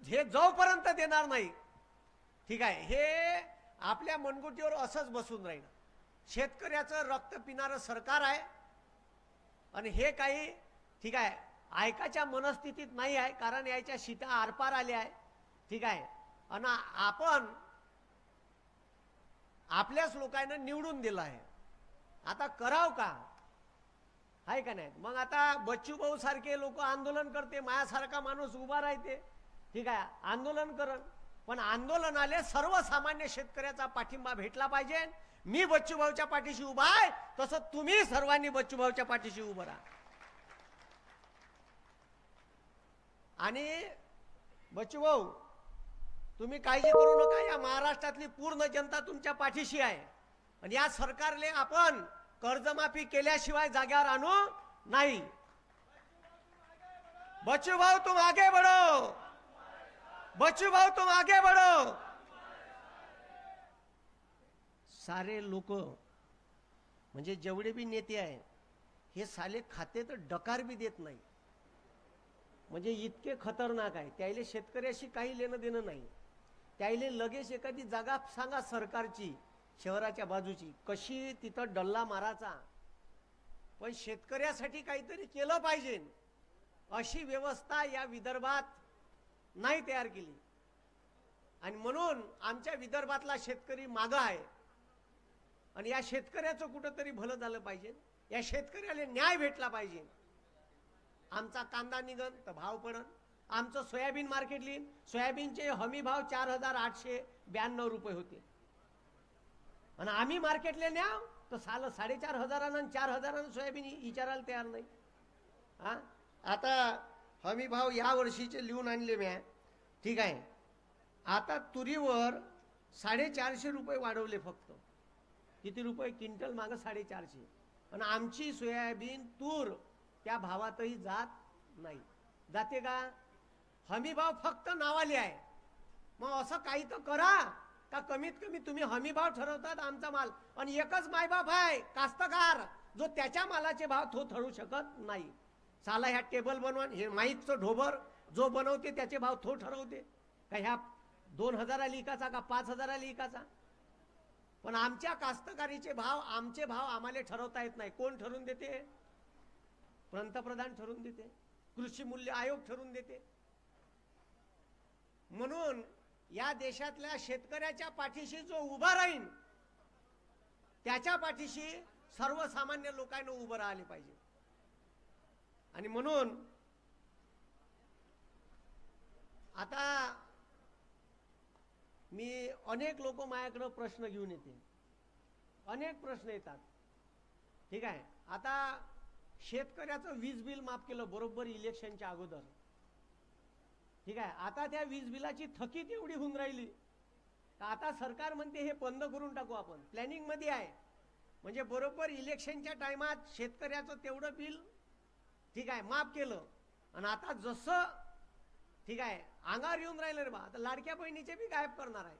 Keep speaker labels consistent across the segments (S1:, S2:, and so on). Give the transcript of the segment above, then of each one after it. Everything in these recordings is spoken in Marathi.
S1: हे जोपर्यंत देणार नाही, ठीक आहे, हे आपल्या मनगुटीवर असंच बसून राहील. शेतकऱ्याचं रक्त पिणारं सरकार आहे आणि हे काही, ठीक आहे, ऐकायच्या मनस्थितीत नाही आहे, कारण याच्या शिटा आरपार आल्या आहे. ठीक आहे, आणि आपण आपल्याच लोकांना निवडून दिलं आहे, आता कराव का, आहे का नाही. मग आता बच्चू भाऊ सारखे लोक आंदोलन करते, माझ्यासारखा माणूस उभा राहते, ठीक आहे, आंदोलन करण, पण आंदोलनाले सर्वसामान्य शेतकऱ्याचा पाठिंबा भेटला पाहिजे. मी बच्चू भाऊच्या पाठीशी उभा आहे, तसं तुम्ही सर्वांनी बच्चू भाऊच्या पाठीशी उभं राहा. आणि बच्चू भाऊ, तुम्ही काळजी करू नका, या महाराष्ट्रातली पूर्ण जनता तुमच्या पाठीशी आहे. आणि या सरकारले आपण कर्जमाफी केल्याशिवाय जाग्यावर आणू नाही. बच्चू भाऊ तुम आगे बढ़ो, बच्चू भाऊ तुम आगे बढ़ो. सारे लोक म्हणजे जेवढे भी नेते आहे, हे साले खाते तर डकार भी देत नाही, म्हणजे इतके खतरनाक आहे. त्याले शेतकऱ्याशी काही लेणं देणं नाही. त्याले लगेच एखादी जागा सांगा सरकारची शहराच्या बाजूची, कशी तिथं डल्ला मारायचा, पण शेतकऱ्यासाठी काहीतरी केलं पाहिजे अशी व्यवस्था या विदर्भात नाही तयार केली. आणि म्हणून आमच्या विदर्भातला शेतकरी मागं आहे. आणि या शेतकऱ्याचं कुठंतरी भलं झालं पाहिजे, या शेतकऱ्याला न्याय भेटला पाहिजे. आमचा कांदा निघन तर भाव पडन, आमचं सोयाबीन मार्केट लिहिन, सोयाबीनचे हमी भाव 4,892 रुपये होते, आणि आम्ही मार्केटला न्याव तर साल 4,500 आणि 4,000 सोयाबीन विचारायला तयार नाही. हा, आता हमी भाव या वर्षीचे लिहून आणले मी, ठीक आहे. आता तुरीवर 450 रुपये वाढवले, फक्त किती रुपये क्विंटल मागं 450, आणि आमची सोयाबीन तूर त्या भावातही जात नाही. जाते का? हमी भाव फक्त नावाले आहे. मग असं काही तर करा का कमीत कमी तुम्ही हमी भाव ठरवतात आमचा माल, आणि एकच मायबाप आहे कास्तकार, जो त्याच्या मालाचे भाव तो ठरवू शकत नाही. साला ह्या टेबल बनवून हे माईकचं ढोबर जो बनवते त्याचे भाव तो ठरवते का, ह्या 2,000 लिकाचा का 5,000 लिकाचा. पण आमच्या कास्तकारीचे भाव, आमचे भाव आम्हाला ठरवता येत नाही. कोण ठरवून देते? पंतप्रधान ठरवून देते, कृषी मूल्य आयोग ठरवून देते. म्हणून या देशातल्या शेतकऱ्याच्या पाठीशी जो उभा राहील, त्याच्या पाठीशी सर्वसामान्य लोकांना उभं राहिले पाहिजे. आणि म्हणून आता मी अनेक लोक माझ्याकडे प्रश्न घेऊन येते, अनेक प्रश्न येतात, ठीक आहे. आता शेतकऱ्याचं वीज बिल माफ केलं बरोबर इलेक्शनच्या अगोदर, ठीक आहे. आता त्या वीज बिलाची थकीत एवढी होऊन राहिली, आता सरकार म्हणते हे बंद करून टाकू, आपण प्लॅनिंग मध्ये आहे. म्हणजे बरोबर इलेक्शनच्या टाइमात शेतकऱ्याचं तेवढं बिल, ठीक आहे, माफ केलं. आणि आता जसं, ठीक आहे, अंगावर येऊन राहिलं रे बा, आता लाडक्या बहिणीचे बी गायब करणार आहे.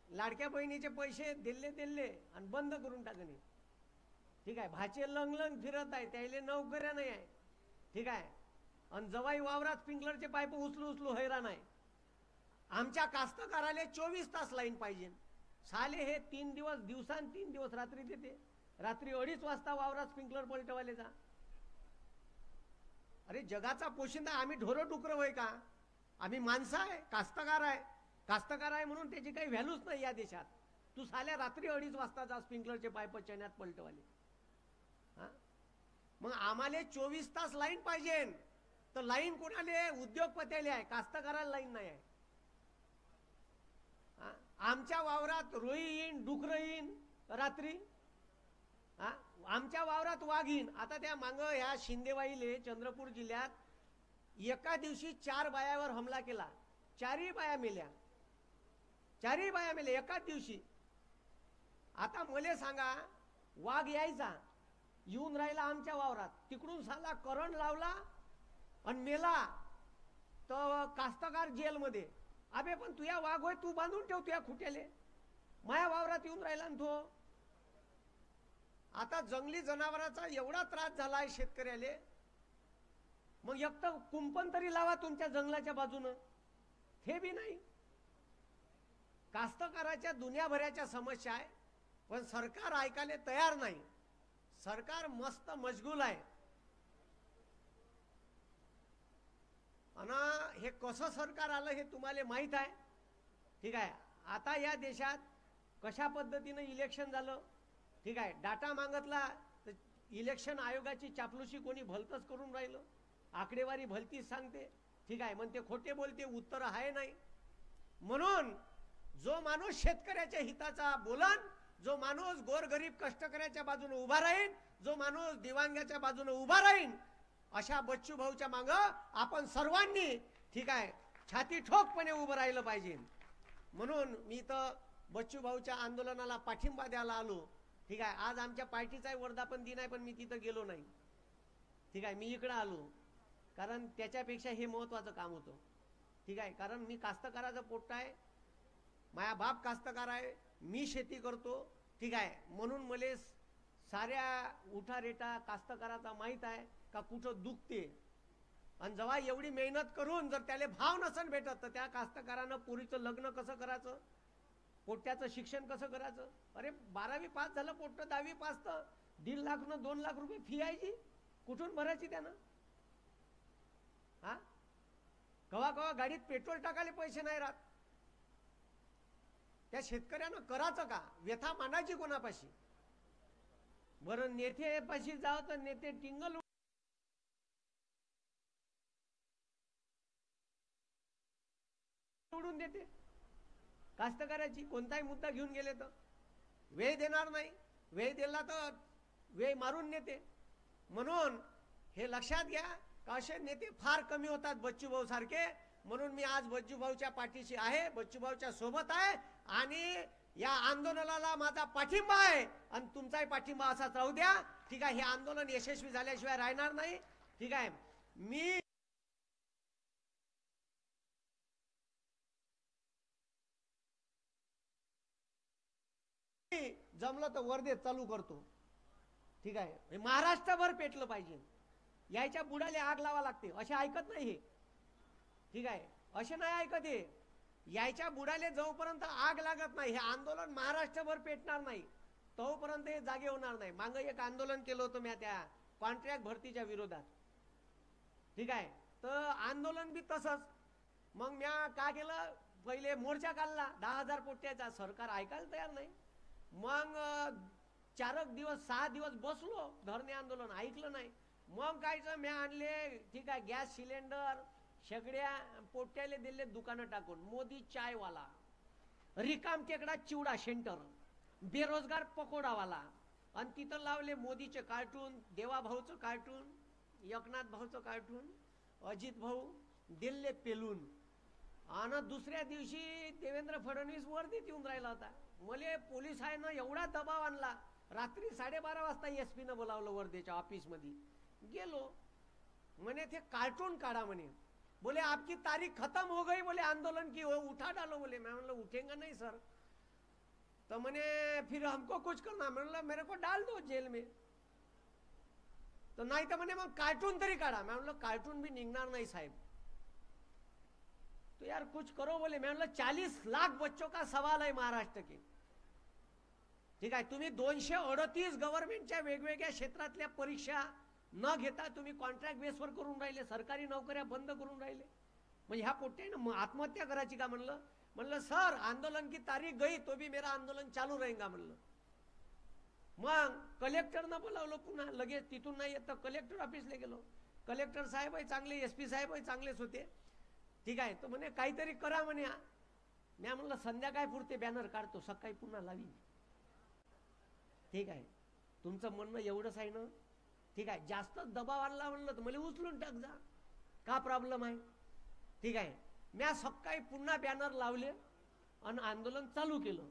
S1: लाडक्या बहिणीचे पैसे दिले आणि बंद करून टाकणे, ठीक आहे. भाचे लंग फिरत आहे, त्याला नोकऱ्या नाही आहे, ठीक आहे. आणि जवाई वावरात स्प्रिंकलरचे पाईप उचलू हैराण आहे. आमच्या कास्तकाराले 24 तास लाईन पाहिजे. साले हे 3 दिवस दिवसां 3 दिवस रात्री देते, रात्री 2:30 वाजता वावरात स्प्रिंकलर पलटवाले जा. अरे जगाचा पोशिंदा आम्ही ढोरं डुकरं होय का? आम्ही माणसं आहे, कास्तकार आहे. कास्तकार आहे म्हणून त्याची काही व्हॅल्यूच नाही या देशात. तू साल्या रात्री 2:30 वाजताचा स्प्रिंकलरचे पाईप चण्यात पलटवाले. हा, मग आम्हाला 24 तास लाईन पाहिजे. तर लाईन कोणाले? उद्योगपत्याले आहे, कास्तकाराला लाईन नाही आहे. आमच्या वावरात रोई येईन, डुकरं येईन रात्री, आमच्या वावरात वाघ येईन. आता त्या मांग ह्या शिंदेवाईले चंद्रपूर जिल्ह्यात एका दिवशी 4 बायावर हमला केला, 4ही बाया मेल्या, 4ही बाया मेल्या एकाच दिवशी. आता मला सांगा, वाघ यायचा, येऊन राहिला आमच्या वावरात, तिकडून साला करंट लावला आणि मेला, तर कास्तकार जेलमध्ये. अबे पण तुया वाघ होय, तू बांधून ठेव तुया खुट्याले, माया वावरात येऊन राहिला ना तो. आता जंगली जनावरांचा एवढा त्रास झाला आहे शेतकऱ्याले, मग एक तर कुंपण तरी लावा तुमच्या जंगलाच्या बाजूनं. ते बी नाही. कास्तकाराच्या दुनियाभराच्या समस्या आहे, पण सरकार ऐकायला तयार नाही. सरकार मस्त मशगूल आहे. आणि हे कसं सरकार आलं हे तुम्हाला माहीत आहे. ठीक आहे. आता या देशात कशा पद्धतीनं इलेक्शन झालं, ठीक आहे, डाटा मागितला तर इलेक्शन आयोगाची चापलुसी कोणी भलतंच करून राहिलं. आकडेवारी भलतीच सांगते. ठीक आहे, म्हणते खोटे बोलते, उत्तर आहे नाही. म्हणून जो माणूस शेतकऱ्याच्या हिताचा बोलन, जो माणूस गोरगरीब कष्टकऱ्याच्या बाजूने उभा राहील, जो माणूस दिवांगाच्या बाजूने उभा राहील, अशा बच्चू भाऊच्या मागं आपण सर्वांनी, ठीक आहे, छाती ठोकपणे उभं राहिलं पाहिजे. म्हणून मी तर बच्चू भाऊच्या आंदोलनाला पाठिंबा द्यायला आलो. ठीक आहे. आज आमच्या पार्टीचाही वर्धापन दिन आहे, पण मी तिथं गेलो नाही. ठीक आहे, मी इकडं आलो कारण त्याच्यापेक्षा हे महत्त्वाचं काम होतं. ठीक आहे. कारण मी कास्तकाराचा पोट्टा आहे, माझा बाप कास्तकार आहे, मी शेती करतो. ठीक आहे. म्हणून मला साऱ्या उठारेटा कास्तकाराचा माहीत आहे का कुठं दुखते. आणि जेव्हा एवढी मेहनत करून जर त्याला भाव नसन भेटत तर त्या कास्तकारानं पुरीचं लग्न कसं करायचं, पोट्ट्याचं शिक्षण कसं करायचं. अरे 12वी पास झालं पोट्ट, 10वी पास तर 1.5 लाख न 2 लाख रुपये फी आहे जी, कुठून भरायची त्यानं. हा, कवा कवा गाडीत पेट्रोल टाकायला पैसे नाही राहत. त्या शेतकऱ्यानं करायचं का, व्यथा मांडायची कोणापाशी. बरं नेत्यापाशी जावं तर नेते टिंगल उडून देते. कास्तकाराची कोणताही मुद्दा घेऊन गेले तर वेळ देणार नाही, वेळ दिला तर वेळ मारून नेते. म्हणून हे लक्षात घ्या का असे नेते फार कमी होतात बच्चूभाऊ सारखे. म्हणून मी आज बच्चूभाऊच्या पाठीशी आहे, बच्चूभाऊच्या सोबत आहे आणि या आंदोलनाला माझा पाठिंबा आहे आणि तुमचाही पाठिंबा असाच राहू द्या. ठीक आहे. हे आंदोलन यशस्वी झाल्याशिवाय राहणार नाही. ठीक आहे. मी जमलं तर वर्धेत चालू करतो. ठीक आहे. महाराष्ट्रभर पेटलं पाहिजे. यायच्या बुडाला आग लावा लागते असे ऐकत नाही हे. ठीक आहे. असे नाही ऐकत हे. यायच्या बुडाले जोपर्यंत आग लागत नाही, हे आंदोलन महाराष्ट्रभर पेटणार नाही तोपर्यंत हे जागे होणार नाही. मागं एक आंदोलन केलं होतं मी त्या कॉन्ट्रॅक्ट भरतीच्या विरोधात. ठीक आहे. तर आंदोलन बी तसंच. मग मी काय केलं, पहिले मोर्चा काढला 10,000 पोट्ट्याचा. सरकार ऐकायला तयार नाही. मग 4 दिवस 6 दिवस बसलो धरणे आंदोलन, ऐकलं नाही. मग कायचं मी आणले, ठीक आहे, गॅस सिलेंडर सगळ्या पोट्ट्याले दिले दुकानं टाकून. मोदी चायवाला, रिकाम टेकडा चिवडा सेंटर, बेरोजगार पकोडावाला, आणि तिथं लावले मोदीचे कार्टून, देवाभाऊचं कार्टून, एकनाथ भाऊचं कार्टून, अजित भाऊ दिल्ले पेलून. आणि दुसऱ्या दिवशी देवेंद्र फडणवीस वर्धेत येऊन राहिला होता. मले पोलिसांना एवढा दबाव आणला, रात्री 12:30 वाजता एसपी न बोलावलं वर्धेच्या ऑफिस मध्ये. गेलो, म्हणे ते कार्टून काढा म्हणे. बोले आपकी तारीख खत्म हो गई, बोले आंदोलन की, हो उठा डालो. बोले मैं मतलब उठेंगे नहीं सर. तो मैंने फिर हमको कुछ करना, मतलब मेरे को डाल दो जेल में. तो नहीं तो मैंने मग कार्टून तरी काढा. मैं मतलब कार्टून भी निघणार नहीं साहेब. तो यार कुछ करो बोले. मैं मतलब 40 लाख बच्चों का सवाल है महाराष्ट्र के. ठीक आहे. तुम्ही 238 गव्हर्नमेंटच्या वेगवेगळ्या क्षेत्रातल्या परीक्षा न घेता तुम्ही कॉन्ट्रॅक्ट बेसवर करून राहिले, सरकारी नोकऱ्या बंद करून राहिले. म्हणजे ह्या पोट्ट्यानं आत्महत्या करायची का म्हणलं. म्हणलं सर आंदोलन की तारीख गई तो भी मेरा आंदोलन चालू रहेगा म्हणलं. मग कलेक्टरनं बोलावलं पुन्हा लगेच. तिथून नाही येत तर कलेक्टर ऑफिसला गेलो. कलेक्टर साहेबही चांगले, एसपी साहेबही चांगलेच होते. ठीक आहे. तो म्हणे काहीतरी करा म्हणे. मी म्हणलं संध्याकाळ पुरते बॅनर काढतो, सकाळी पुन्हा लावी. ठीक आहे. तुमचं म्हणणं एवढंच आहे ना. ठीक आहे. जास्त दबाव आणला म्हणलं तर मला उचलून टाक जा, का प्रॉब्लेम आहे. ठीक आहे. मी सकाळी पुन्हा बॅनर लावले आणि आंदोलन चालू केलं.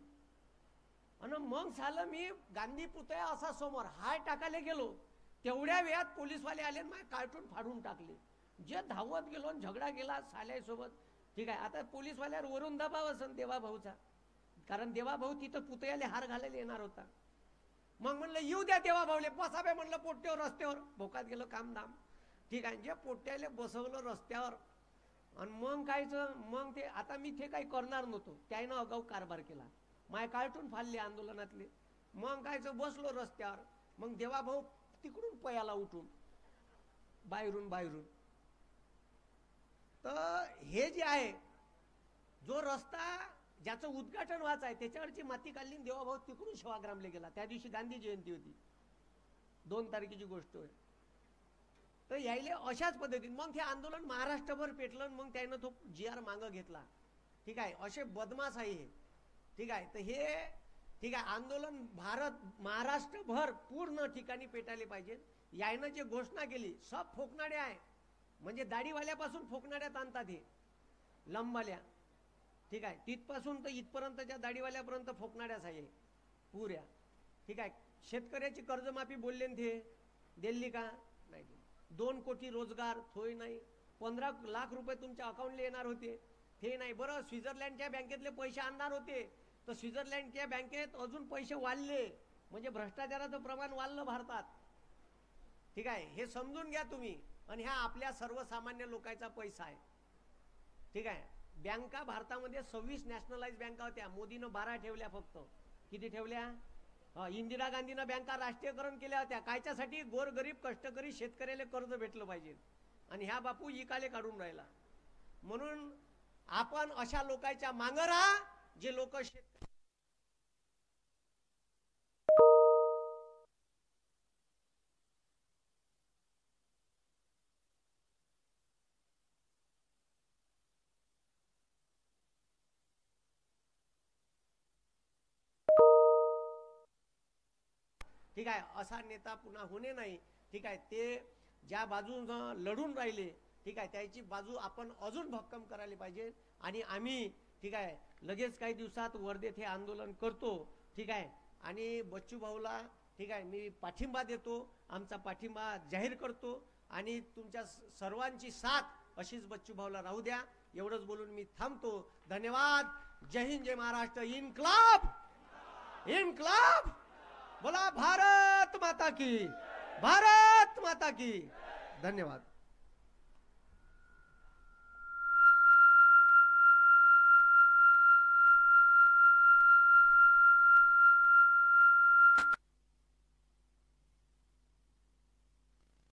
S1: आणि मग झालं मी गांधी पुतळा असा समोर हाय टाकायला गेलो, तेवढ्या वेळात पोलीसवाले आले आणि माझे कार्टून फाडून टाकले. जे धावत गेलो आणि झगडा गेला साल्यासोबत. ठीक आहे. आता पोलीसवाल्यावर वरून दबाव असन देवाभाऊचा, कारण देवाभाऊ तिथं पुतळ्याला हार घालायला येणार होता. मग म्हणलं येऊ द्या देवाभाऊले, बसावे म्हणलं पोट्ट्यावर रस्त्यावर. भोकात गेलं कामधाम. ठीक आहे. जे पोट्ट्याले बसवलं रस्त्यावर, आणि मग कायचं, मग ते आता मी ते काही करणार नव्हतो, त्यानं अगाऊ कारभार केला, माय कार्टून फाडले आंदोलनातले. मग कायचं बसलो रस्त्यावर, मग देवाभाऊ तिकडून पयाला उठून बाहेरून. तर हे जे आहे, जो रस्ता ज्याचं उद्घाटन व्हायचं आहे त्याच्यावरची माती काढली, देवाभाऊ तिकडून सेवाग्रामला गेला. त्या दिवशी गांधी जयंती होती, 2 तारखेची गोष्ट आहे. तर यायले अशाच पद्धतीने मग ते आंदोलन महाराष्ट्रभर पेटलं. मग त्यानं तो GR मागं घेतला. ठीक आहे, असे बदमाश आहे हे. ठीक आहे, तर हे ठीक आहे, आंदोलन भारत महाराष्ट्रभर पूर्ण ठिकाणी पेटायले पाहिजे. यायनं जे घोषणा केली सब फोकणाड्या आहे, म्हणजे दाढीवाल्यापासून फोकणाड्यात आणतात हे लंबाल्या. ठीक आहे, तिथपासून तर इथपर्यंतच्या दाढीवाल्यापर्यंत फोकणाड्याच आहे पुऱ्या. ठीक आहे, शेतकऱ्याची कर्जमाफी बोलले ते दिली का? नाही दिली. 2 कोटी रोजगार थोय नाही. 15 लाख रुपये तुमच्या अकाउंटला येणार होते, ते नाही. बरं, स्वित्झर्लंडच्या बँकेतले पैसे आणणार होते, तर स्वित्झर्लंडच्या बँकेत अजून पैसे वाढले, म्हणजे भ्रष्टाचाराचं प्रमाण वाढलं भारतात. ठीक आहे, हे समजून घ्या तुम्ही. आणि ह्या आपल्या सर्वसामान्य लोकांचा पैसा आहे. ठीक आहे, बँका भारतामध्ये 26 नॅशनलाइज बँका होत्या, मोदीनं 12 ठेवल्या फक्त. किती ठेवल्या? इंदिरा गांधीनं बँका राष्ट्रीयकरण केल्या होत्या. कायच्यासाठी? गोरगरीब कष्टकरी शेतकऱ्याला कर्ज भेटलं पाहिजे, आणि ह्या बापू इकाले काढून राहिला. म्हणून आपण अशा लोकांच्या मागं राहा जे लोक ठीक आहे, असा नेता पुन्हा होणे नाही. ठीक आहे, ते ज्या बाजून लढून राहिले, ठीक आहे, त्याची बाजू आपण अजून भक्कम करायला पाहिजे. आणि आम्ही ठीक आहे लगेच काही दिवसात वर्धेत हे आंदोलन करतो. ठीक आहे, आणि बच्चू भाऊला ठीक आहे मी पाठिंबा देतो, आमचा पाठिंबा जाहीर करतो. आणि तुमच्या सर्वांची साथ अशीच बच्चू भाऊला राहू द्या. एवढंच बोलून मी थांबतो. धन्यवाद. जय हिंद, जय महाराष्ट्र. इन्क्लाब इन्क्लाब. बोला भारत माता की, भारत माता की. धन्यवाद.